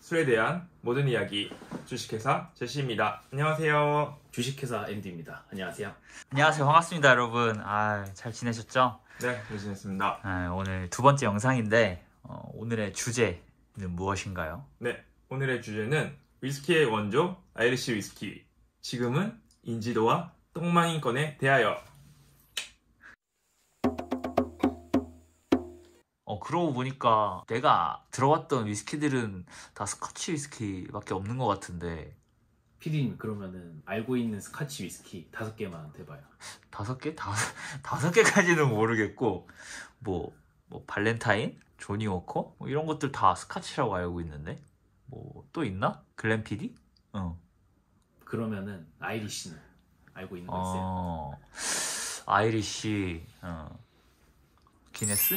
술에 대한 모든 이야기 주식회사 제시입니다. 안녕하세요. 주식회사 MD입니다. 안녕하세요. 안녕하세요. 반갑습니다, 여러분. 잘 지내셨죠? 네, 잘 지냈습니다. 오늘 두 번째 영상인데 오늘의 주제는 무엇인가요? 네, 오늘의 주제는 위스키의 원조 아이리시 위스키, 지금은 인지도와 똥망인권에 대하여. 그러고 보니까 내가 들어왔던 위스키들은 다 스코치 위스키밖에 없는 것 같은데. 피디님, 그러면은 알고 있는 스카치 위스키 5개만 대봐요. 5개? 다섯 개까지는 모르겠고 뭐 발렌타인, 조니 워커 이런 것들 다 스카치라고 알고 있는데 뭐 또 있나? 글렌피디? 그러면은 아이리시는 알고 있는 거 있어요? 아이리시, 기네스?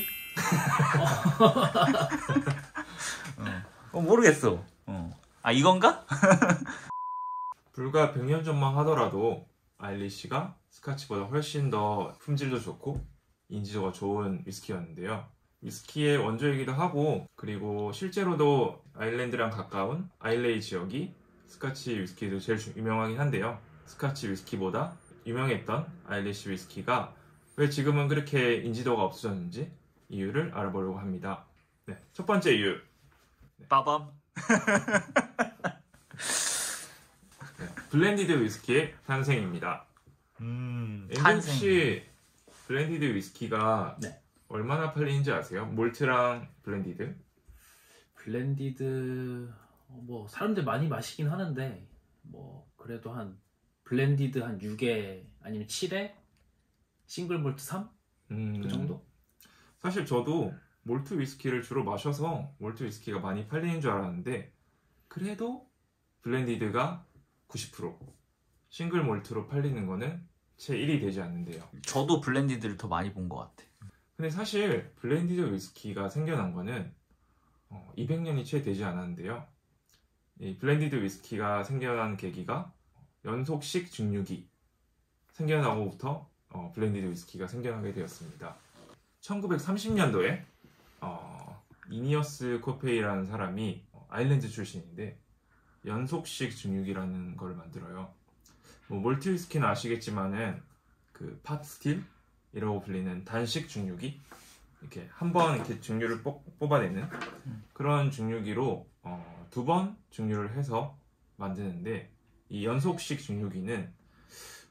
모르겠어. 이건가? 불과 100년 전만 하더라도 아이리시가 스카치보다 훨씬 더 품질도 좋고 인지도가 좋은 위스키였는데요. 위스키의 원조이기도 하고, 그리고 실제로도 아일랜드랑 가까운 아일레이 지역이 스카치 위스키도 제일 유명하긴 한데요. 스카치 위스키보다 유명했던 아이리시 위스키가 왜 지금은 그렇게 인지도가 없어졌는지 이유를 알아보려고 합니다. 네, 첫 번째 이유. 빠밤. 블렌디드 위스키의 탄생입니다. 탄생. 혹시 블렌디드 위스키가 네. 얼마나 팔리는지 아세요? 몰트랑 블렌디드? 블렌디드 뭐 사람들 많이 마시긴 하는데 뭐 그래도 한 블렌디드 한 6에 아니면 7에 싱글 몰트 3? 그 정도? 사실 저도 몰트 위스키를 주로 마셔서 몰트 위스키가 많이 팔리는 줄 알았는데, 그래도 블렌디드가 90%, 싱글 몰트로 팔리는 거는 채 1이 되지 않는데요. 저도 블렌디드를 더 많이 본 것 같아. 근데 사실 블렌디드 위스키가 생겨난 거는 200년이 채 되지 않았는데요. 이 블렌디드 위스키가 생겨난 계기가 연속식 증류기 생겨나고부터 블렌디드 위스키가 생겨나게 되었습니다. 1930년도에 이니어스 코페이라는 사람이 아일랜드 출신인데 연속식 증류기라는 걸 만들어요. 뭐 몰트 위스키는 아시겠지만은 그 팟스틸이라고 불리는 단식 증류기, 이렇게 한 번 이렇게 증류를 뽑아내는 그런 증류기로 2번 증류를 해서 만드는데, 이 연속식 증류기는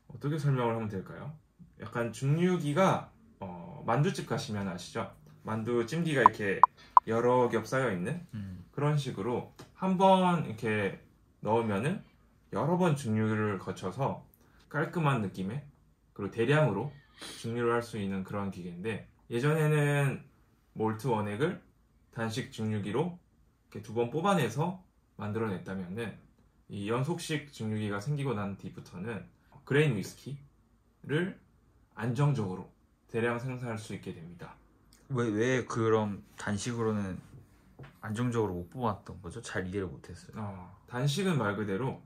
어떻게 설명을 하면 될까요? 약간 증류기가 만두집 가시면 아시죠? 만두 찜기가 이렇게 여러 겹 쌓여 있는 그런 식으로 한 번 이렇게 넣으면은 여러 번 증류를 거쳐서 깔끔한 느낌의, 그리고 대량으로 증류를 할 수 있는 그런 기계인데, 예전에는 몰트 원액을 단식 증류기로 이렇게 2번 뽑아내서 만들어냈다면은 이 연속식 증류기가 생기고 난 뒤부터는 그레인 위스키를 안정적으로 대량 생산할 수 있게 됩니다. 왜 그럼 단식으로는 안정적으로 못 뽑았던 거죠? 잘 이해를 못했어요. 단식은 말 그대로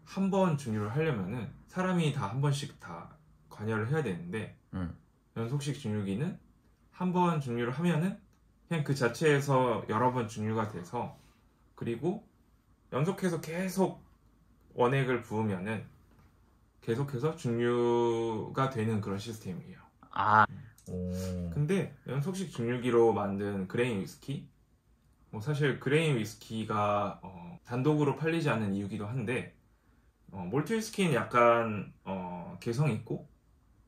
한 번 증류를 하려면은 사람이 다 한 번씩 다 관여를 해야 되는데, 연속식 증류기는 한 번 증류를 하면은 그냥 그 자체에서 여러 번 증류가 돼서, 그리고 연속해서 계속 원액을 부으면은 계속해서 증류가 되는 그런 시스템이에요. 근데 연속식 증류기로 만든 그레인 위스키, 사실 그레인 위스키가 단독으로 팔리지 않는 이유기도 한데, 몰트 위스키는 약간 개성 있고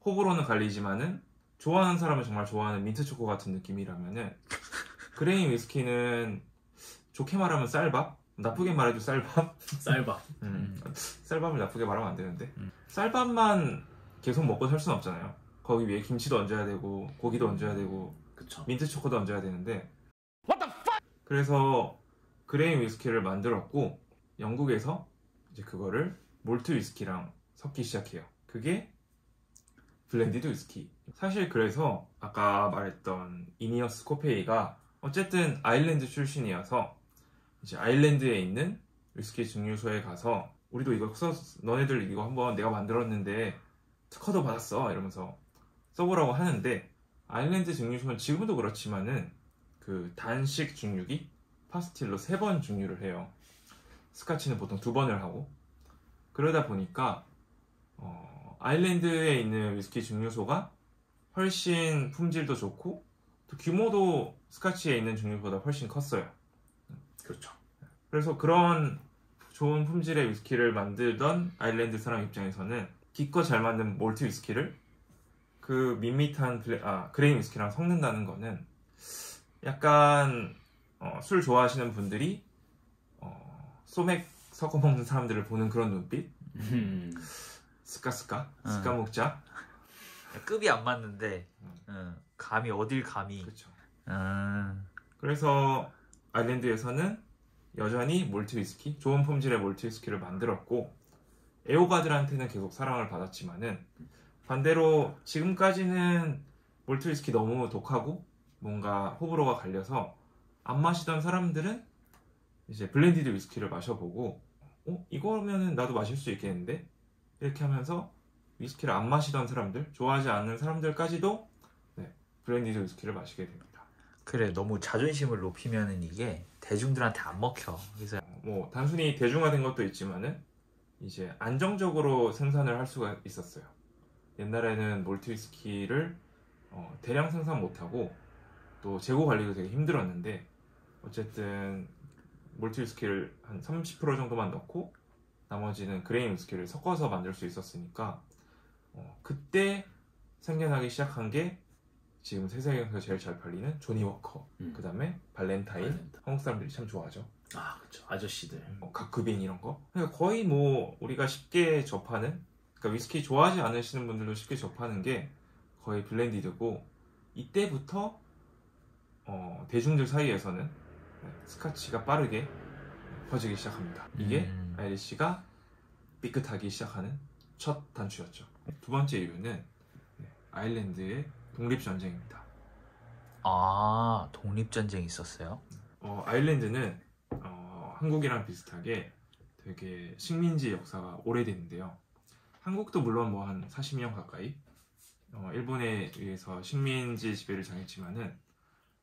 호불호는 갈리지만은 좋아하는 사람은 정말 좋아하는 민트 초코 같은 느낌이라면은, 그레인 위스키는 좋게 말하면 쌀밥, 나쁘게 말해도 쌀밥. 쌀밥을 나쁘게 말하면 안 되는데, 쌀밥만 계속 먹고 살 수는 없잖아요. 거기 위에 김치도 얹어야 되고 고기도 얹어야 되고, 그쵸. 민트 초코도 얹어야 되는데, 그래서 그레인 위스키를 만들었고, 영국에서 이제 그거를 몰트 위스키랑 섞기 시작해요. 그게 블렌디드 위스키. 사실 그래서 아까 말했던 이니어스 코페이가 어쨌든 아일랜드 출신이어서 이제 아일랜드에 있는 위스키 증류소에 가서 우리도 이거 너네들 이거 한번 내가 만들었는데 특허도 받았어 이러면서 써보라고 하는데, 아일랜드 증류소는 지금도 그렇지만은 그 단식 증류기 파스틸로 3번 증류를 해요. 스카치는 보통 2번을 하고, 그러다 보니까 아일랜드에 있는 위스키 증류소가 훨씬 품질도 좋고 또 규모도 스카치에 있는 증류소보다 훨씬 컸어요. 그렇죠. 그래서 그런 좋은 품질의 위스키를 만들던 아일랜드 사람 입장에서는 기껏 잘 만든 몰트 위스키를 그 밋밋한 그레인 위스키랑 섞는다는 거는 약간 술 좋아하시는 분들이 소맥 섞어 먹는 사람들을 보는 그런 눈빛? 스까 먹자. 급이 안 맞는데 감이 어딜 감이. 그렇죠. 음. 그래서 아일랜드에서는 여전히 몰트 위스키, 좋은 품질의 몰트 위스키를 만들었고 애호가들한테는 계속 사랑을 받았지만은 반대로 지금까지는 몰트 위스키 너무 독하고 뭔가 호불호가 갈려서 안 마시던 사람들은 이제 블렌디드 위스키를 마셔보고 이거면은 나도 마실 수 있겠는데? 이렇게 하면서 위스키를 안 마시던 사람들, 좋아하지 않는 사람들까지도 블렌디드 위스키를 마시게 됩니다. 그래, 너무 자존심을 높이면은 이게 대중들한테 안 먹혀. 그래서 뭐 단순히 대중화된 것도 있지만은 이제 안정적으로 생산을 할 수가 있었어요. 옛날에는 몰트 위스키를 대량 생산 못하고 또 재고 관리도 되게 힘들었는데 어쨌든 몰트 위스키를 한 30% 정도만 넣고 나머지는 그레인 위스키를 섞어서 만들 수 있었으니까 그때 생겨나기 시작한 게 지금 세상에서 제일 잘 팔리는 조니 워커, 그 다음에 발렌타인. 한국 사람들이 참 좋아하죠. 아, 그렇죠. 아저씨들. 가크빈 이런 거. 그러니까 거의 뭐 우리가 쉽게 접하는, 그러니까 위스키 좋아하지 않으시는 분들도 쉽게 접하는 게 거의 블렌디드고, 이때부터 대중들 사이에서는 스카치가 빠르게 퍼지기 시작합니다. 이게 아이리시가 삐끗하기 시작하는 첫 단추였죠. 두 번째 이유는 아일랜드의 독립전쟁입니다. 아, 독립전쟁이 있었어요? 아일랜드는 한국이랑 비슷하게 되게 식민지 역사가 오래됐는데요. 한국도 물론 뭐 한 40년 가까이 일본에 의해서 식민지 지배를 당했지만은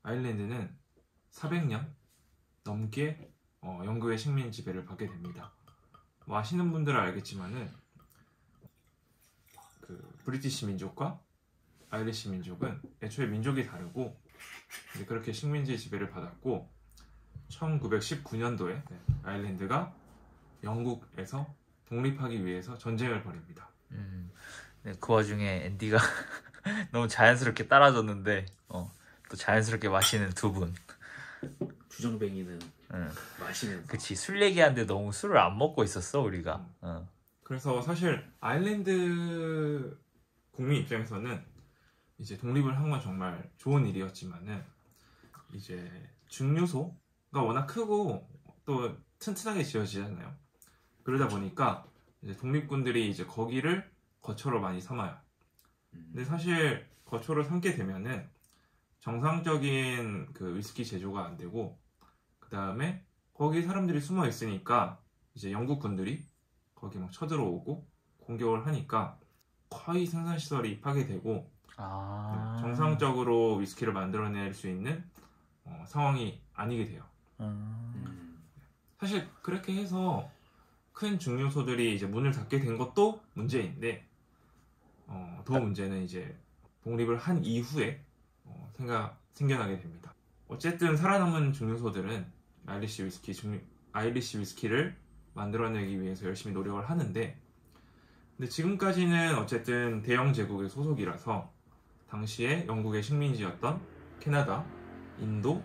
아일랜드는 400년 넘게 영국의 식민지 지배를 받게 됩니다. 뭐 아시는 분들은 알겠지만은 그 브리티시 민족과 아이리시 민족은 애초에 민족이 다르고 이제 그렇게 식민지 지배를 받았고 1919년도에 아일랜드가 영국에서 독립하기 위해서 전쟁을 벌입니다. 네, 그 와중에 앤디가 너무 자연스럽게 따라줬는데 또 자연스럽게 마시는 두 분. 주정뱅이는 마시는. 그치, 술 얘기하는데 너무 술을 안 먹고 있었어 우리가. 그래서 사실 아일랜드 국민 입장에서는 이제 독립을 한 건 정말 좋은 일이었지만은 이제 증류소가 워낙 크고 또 튼튼하게 지어지잖아요. 그러다 보니까 이제 독립군들이 이제 거기를 거처로 많이 삼아요. 근데 사실 거처로 삼게 되면은 정상적인 그 위스키 제조가 안 되고 그 다음에 거기 사람들이 숨어 있으니까 이제 영국 군들이 거기 막 쳐들어오고 공격을 하니까 거의 생산시설이 파괴되고 정상적으로 위스키를 만들어낼 수 있는 상황이 아니게 돼요. 사실 그렇게 해서 큰 증류소들이 이제 문을 닫게 된 것도 문제인데 더 문제는 이제 독립을 한 이후에 생겨나게 됩니다. 어쨌든 살아남은 증류소들은 아이리시 위스키를 만들어내기 위해서 열심히 노력을 하는데 근데 지금까지는 어쨌든 대영 제국의 소속이라서 당시에 영국의 식민지였던 캐나다, 인도,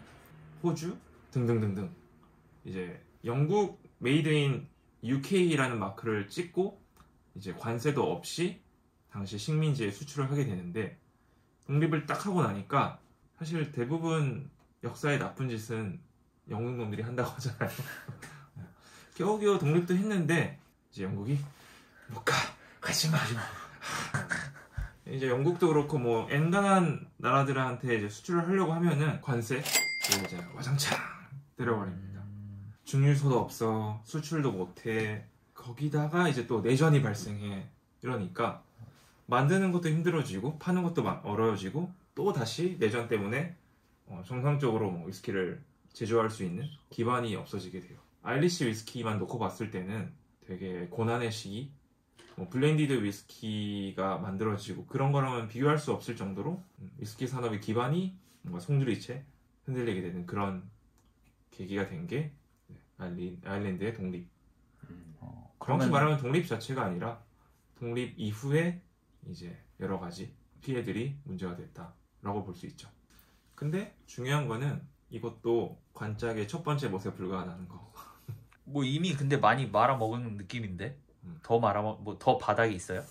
호주 등등등등 이제 영국 메이드인 UK라는 마크를 찍고 이제 관세도 없이 당시 식민지에 수출을 하게 되는데 독립을 딱 하고 나니까 사실 대부분 역사의 나쁜 짓은 영국 놈들이 한다고 하잖아요. 겨우겨우 독립도 했는데 이제 영국이 못 가지마. 이제 영국도 그렇고 뭐 엔간한 나라들한테 이제 수출을 하려고 하면은 관세 이제 와장창 때려버립니다. 증류소도 없어, 수출도 못해. 거기다가 이제 또 내전이 발생해. 이러니까 만드는 것도 힘들어지고 파는 것도 어려워지고 또 다시 내전 때문에 정상적으로 뭐 위스키를 제조할 수 있는 기반이 없어지게 돼요. 아일리시 위스키만 놓고 봤을 때는 되게 고난의 시기, 뭐 블렌디드 위스키가 만들어지고 그런 거랑은 비교할 수 없을 정도로 위스키 산업의 기반이 뭔가 송두리째 흔들리게 되는 그런 계기가 된 게 아일랜드의 독립. 정확히 말하면 독립 자체가 아니라 독립 이후에 이제 여러 가지 피해들이 문제가 됐다라고 볼 수 있죠. 근데 중요한 거는 이것도 관짝의 첫 번째 못에 불과하다는 거. 뭐 이미 근데 많이 말아먹은 느낌인데 더 뭐 더 바닥이 있어요?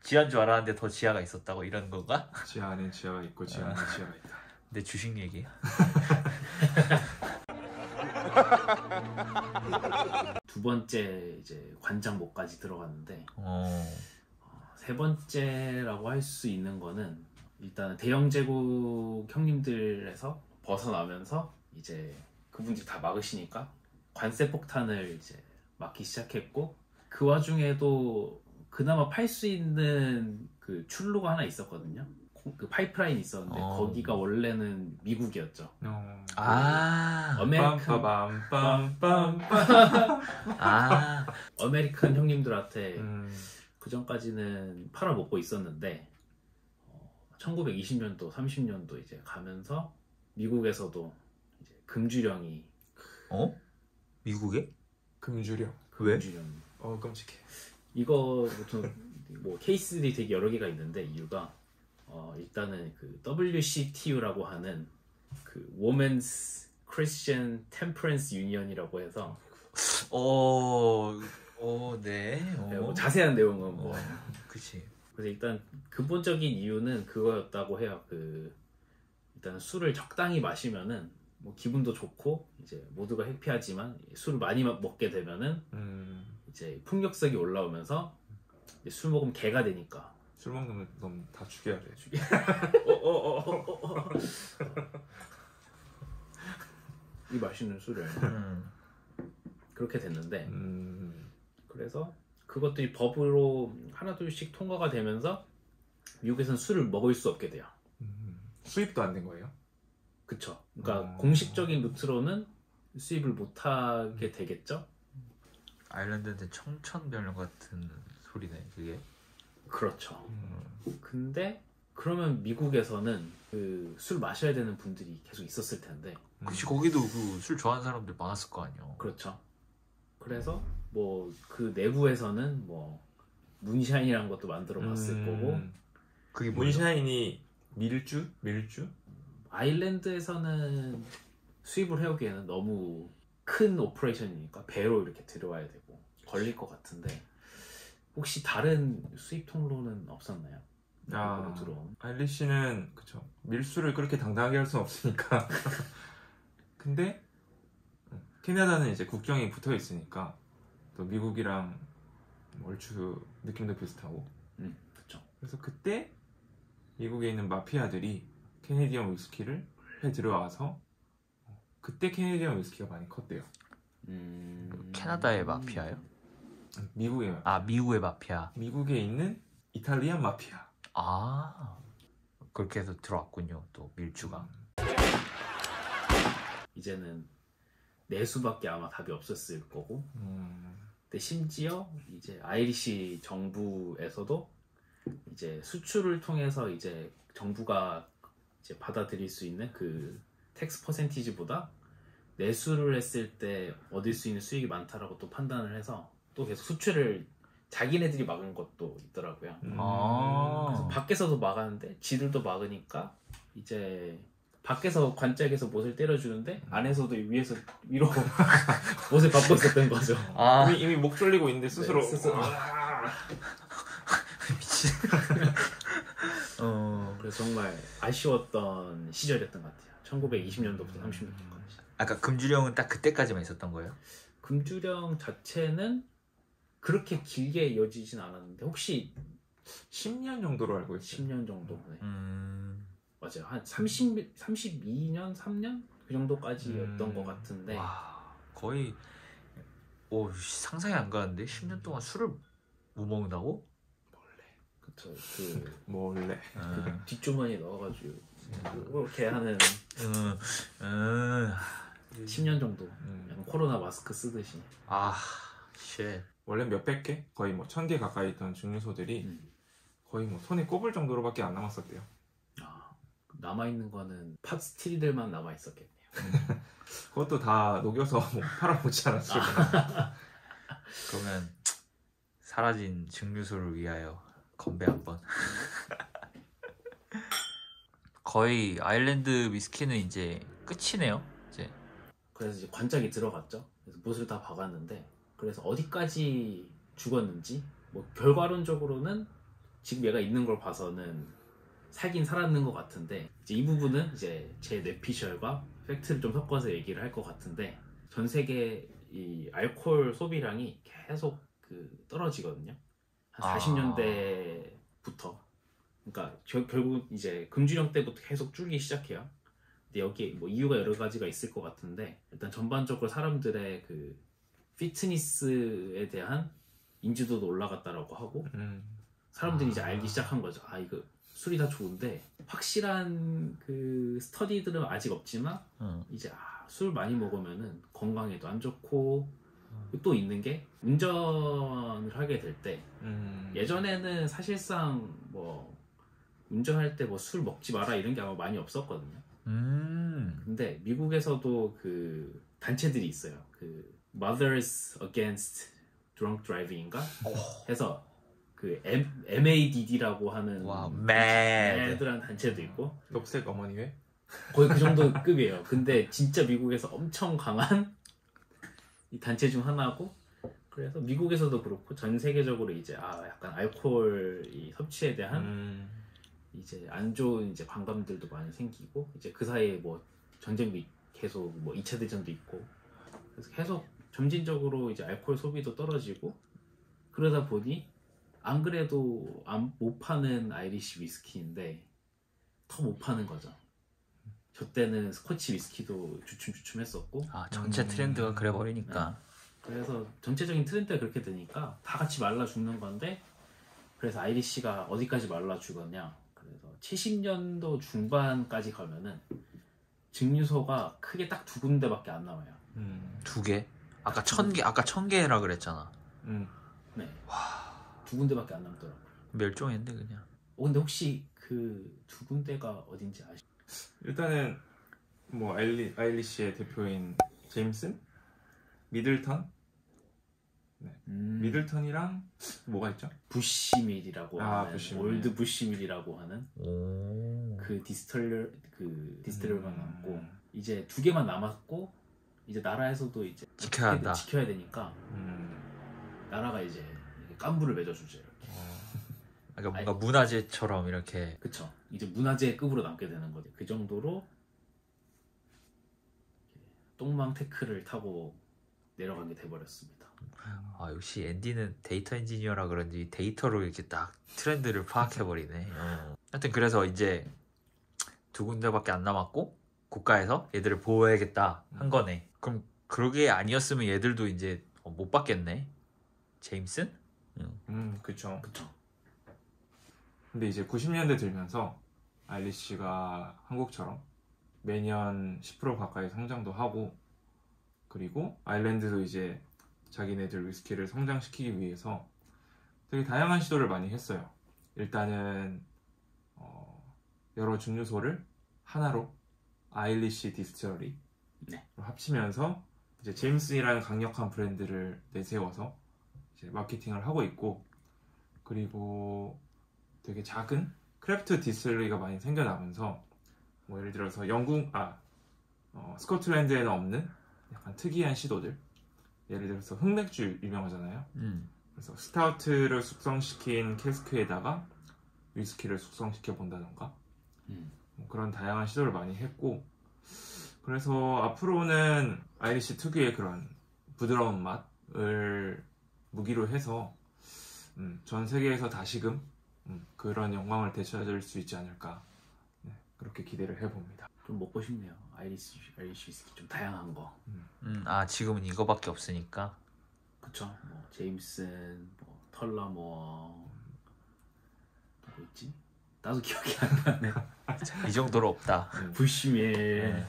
지하인 줄 알았는데 더 지하가 있었다고 이런 건가? 지하 안에 지하가 있고 지하 안에 지하가 있다. 내 주식 얘기. 두 번째 이제 관장목까지 들어갔는데 어. 세 번째라고 할 수 있는 거는 일단 대영 제국 형님들에서 벗어나면서 이제 그분들이 다 막으시니까 관세 폭탄을 이제 막기 시작했고 그 와중에도 그나마 팔 수 있는 그 출로가 하나 있었거든요. 그 파이프라인이 있었는데 거기가 원래는 미국이었죠. 아. 아메리칸 아. 아메리칸 형님들한테 그 전까지는 팔아먹고 있었는데 1920년도, 30년도 이제 가면서 미국에서도 이제 금주령이 미국에? 금주령. 왜? 금주령. 끔찍해. 이거 뭐 케이스들이 되게 여러 개가 있는데 이유가 일단은 그 WCTU라고 하는 그 Women's Christian Temperance Union이라고 해서 네. 뭐 자세한 내용은 뭐 그치. 그래서 일단 근본적인 이유는 그거였다고 해요. 그 일단 술을 적당히 마시면은 뭐 기분도 좋고 이제 모두가 해피하지만 술을 많이 먹게 되면은 이제 폭력성이 올라오면서 이제 술 먹으면 개가 되니까 술 먹는 놈 다 죽여야 돼. 이 맛있는 술을 그렇게 됐는데 그래서 그것들이 법으로 하나둘씩 통과가 되면서 미국에서는 술을 먹을 수 없게 돼요. 수입도 안 된 거예요? 그쵸. 그러니까 공식적인 루트로는 수입을 못하게 되겠죠. 아일랜드한테 청천벽력 같은 소리네 그게. 그렇죠. 근데 그러면 미국에서는 그 술 마셔야 되는 분들이 계속 있었을 텐데. 그치 거기도 그 술 좋아하는 사람들 많았을 거 아니야. 그렇죠. 그래서 뭐 그 내부에서는 뭐 문샤인이라는 것도 만들어 봤을 거고. 그게 뭐죠? 문샤인이 밀주? 아일랜드에서는 수입을 해오기에는 너무 큰 오퍼레이션이니까 배로 이렇게 들어와야 되고 걸릴 것 같은데 혹시 다른 수입 통로는 없었나요? 아일리시는 그쵸 밀수를 그렇게 당당하게 할 수는 없으니까 근데 캐나다는 이제 국경이 붙어 있으니까 또 미국이랑 얼추 느낌도 비슷하고 그쵸. 그래서 그때 미국에 있는 마피아들이 캐네디언 위스키를 해 들어와서 그때 캐네디언 위스키가 많이 컸대요. 캐나다의 마피아요? 미국의 마피아. 아 미국의 마피아. 미국에 있는 이탈리안 마피아. 아 그렇게 해서 들어왔군요. 또 밀주가. 이제는 내수밖에 아마 답이 없었을 거고. 근데 심지어 이제 아이리시 정부에서도 이제 수출을 통해서 이제 정부가 이제 받아들일 수 있는 그 텍스 퍼센티지보다 내수를 했을 때 얻을 수 있는 수익이 많다라고 또 판단을 해서 또 계속 수출을 자기네들이 막은 것도 있더라고요. 그래서 밖에서도 막았는데 지들도 막으니까 이제 밖에서 관짝에서 못을 때려주는데 안에서도 위에서 위로 못을 받고 있었던 거죠. 이미 목 졸리고 있는데 스스로. 네, 스스로. 미친. 그래서 정말 아쉬웠던 시절이었던 것 같아요. 1920년도부터 30년도까지. 아까 금주령은 딱 그때까지만 있었던 거예요? 금주령 자체는 그렇게 길게 이어지진 않았는데 혹시 10년 정도로 알고 있어요. 10년 정도. 네. 맞아요. 한 32년, 3년 그 정도까지였던 것 같은데. 와, 거의 상상이 안 가는데 10년 동안 술을 못 먹는다고? 그쵸. 몰래. 뒷주머니에 넣어가지고 이렇게 하는. 10년 정도. 약간 코로나 마스크 쓰듯이. 쉣. 원래 몇백 개? 거의 뭐 1000개 가까이 있던 증류소들이 거의 뭐 손에 꼽을 정도로밖에 안 남았었대요. 남아있는 거는 팟스틸들만 남아있었겠네요. 그것도 다 녹여서 뭐 팔아먹지 않았을까. 그러면 사라진 증류소를 위하여 건배 한번. 거의 아일랜드 위스키는 이제 끝이네요. 이제. 그래서 이제 관짝이 들어갔죠. 그래서 못을 다 박았는데, 그래서 어디까지 죽었는지 뭐 결과론적으로는 지금 얘가 있는 걸 봐서는 살긴 살았는 것 같은데, 이제 이 부분은 이제 제 뇌피셜과 팩트를 좀 섞어서 얘기를 할 것 같은데, 전 세계 이 알코올 소비량이 계속 떨어지거든요. 한 40년대부터. 그러니까 결국 이제 금주령 때부터 계속 줄기 시작해요. 근데 여기 뭐 이유가 여러 가지가 있을 것 같은데, 일단 전반적으로 사람들의 피트니스에 대한 인지도도 올라갔다라고 하고, 사람들이 이제 알기 시작한 거죠. 이거 술이 다 좋은데, 확실한 스터디들은 아직 없지만 이제 술 많이 먹으면은 건강에도 안 좋고, 또 있는 게 운전을 하게 될 때, 예전에는 사실상 뭐 운전할 때 뭐 술 먹지 마라 이런 게 아마 많이 없었거든요. 근데 미국에서도 단체들이 있어요. Mothers Against Drunk Driving인가 해서 MADD라고 하는 애들한 단체도 있고, 녹색 어머니회? 거의 그 정도 급이에요. 근데 진짜 미국에서 엄청 강한 이 단체 중 하나고, 그래서 미국에서도 그렇고 전 세계적으로 이제 약간 알코올 이 섭취에 대한 이제 안 좋은 이제 관감들도 많이 생기고, 이제 그 사이에 뭐 전쟁도 계속 뭐 2차 대전도 있고, 그래서 계속 점진적으로 이제 알코올 소비도 떨어지고, 그러다 보니 안 그래도 못 파는 아이리시 위스키인데 더 못 파는 거죠. 저 때는 스코치 위스키도 주춤주춤했었고, 전체 트렌드가 그래 버리니까. 그래서 전체적인 트렌드가 그렇게 되니까 다 같이 말라 죽는 건데, 그래서 아이리시가 어디까지 말라 죽었냐, 그래서 70년도 중반까지 가면은 증류소가 크게 딱 2군데밖에 안 남아요. 2개? 아까 1000개, 아까 1000개라 그랬잖아. 네. 2군데밖에 안 남더라고요. 멸종했네 그냥. 근데 혹시 2군데가 어딘지 아시죠? 일단은 뭐 아일리시의 대표인 제임슨, 미들턴, 미들턴이랑 뭐가 있죠? 부시밀이라고 하는, 부시밀. 올드 부시밀이라고 하는 디스틸러가 남고, 이제 2개만 남았고, 이제 나라에서도 이제 지켜야 되니까 나라가 이제 깐부를 맺어주죠. 이렇게. 그러니까 뭔가 문화재처럼 이렇게. 그쵸. 이제 문화재급으로 남게 되는 거죠. 그 정도로 똥망 태클을 타고 내려가게 돼버렸습니다. 역시 앤디는 데이터 엔지니어라 그런지 데이터로 이렇게 딱 트렌드를 파악해버리네. 하여튼 그래서 이제 2군데밖에 안 남았고 국가에서 얘들을 보호해야겠다 한 거네. 그럼 그러게 아니었으면 얘들도 이제 못 받겠네. 제임슨? 그쵸. 근데 이제 90년대 들면서 아일리시가 한국처럼 매년 10% 가까이 성장도 하고, 그리고 아일랜드도 이제 자기네들 위스키를 성장시키기 위해서 되게 다양한 시도를 많이 했어요. 일단은 여러 증류소를 하나로 아일리시 디스틸러리로 합치면서 이제 제임슨이라는 강력한 브랜드를 내세워서 이제 마케팅을 하고 있고, 그리고 되게 작은 크래프트 디스틸러리가 많이 생겨나면서 뭐 예를 들어서 스코틀랜드에는 없는 약간 특이한 시도들, 예를 들어서 흑맥주 유명하잖아요. 그래서 스타우트를 숙성시킨 캐스크에다가 위스키를 숙성시켜 본다던가 뭐 그런 다양한 시도를 많이 했고, 그래서 앞으로는 아이리시 특유의 그런 부드러운 맛을 무기로 해서 전 세계에서 다시금 그런 영광을 되찾을 수 있지 않을까, 그렇게 기대를 해봅니다. 좀 먹고 싶네요. 아이리시 위스키 좀 다양한 거. 지금은 이거밖에 없으니까. 그쵸. 뭐 제임슨, 뭐 털라모어, 누구 있지? 나도 기억이 안 나네. 이 정도로 없다. 부시밀.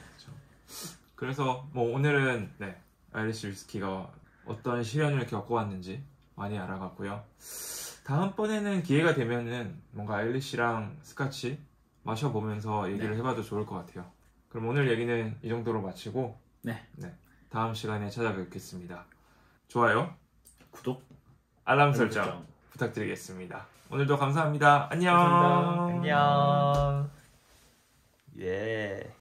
그래서 뭐 오늘은 네, 아이리시 위스키가 어떤 시련을 겪어왔는지 많이 알아갔고요. 다음번에는 기회가 되면은 뭔가 아이리시랑 스카치 마셔보면서 얘기를 네. 해봐도 좋을 것 같아요. 그럼 오늘 얘기는 이 정도로 마치고 네. 다음 시간에 찾아뵙겠습니다. 좋아요, 구독, 알람 설정 부탁드리겠습니다. 오늘도 감사합니다. 안녕. 감사합니다. 안녕. 예.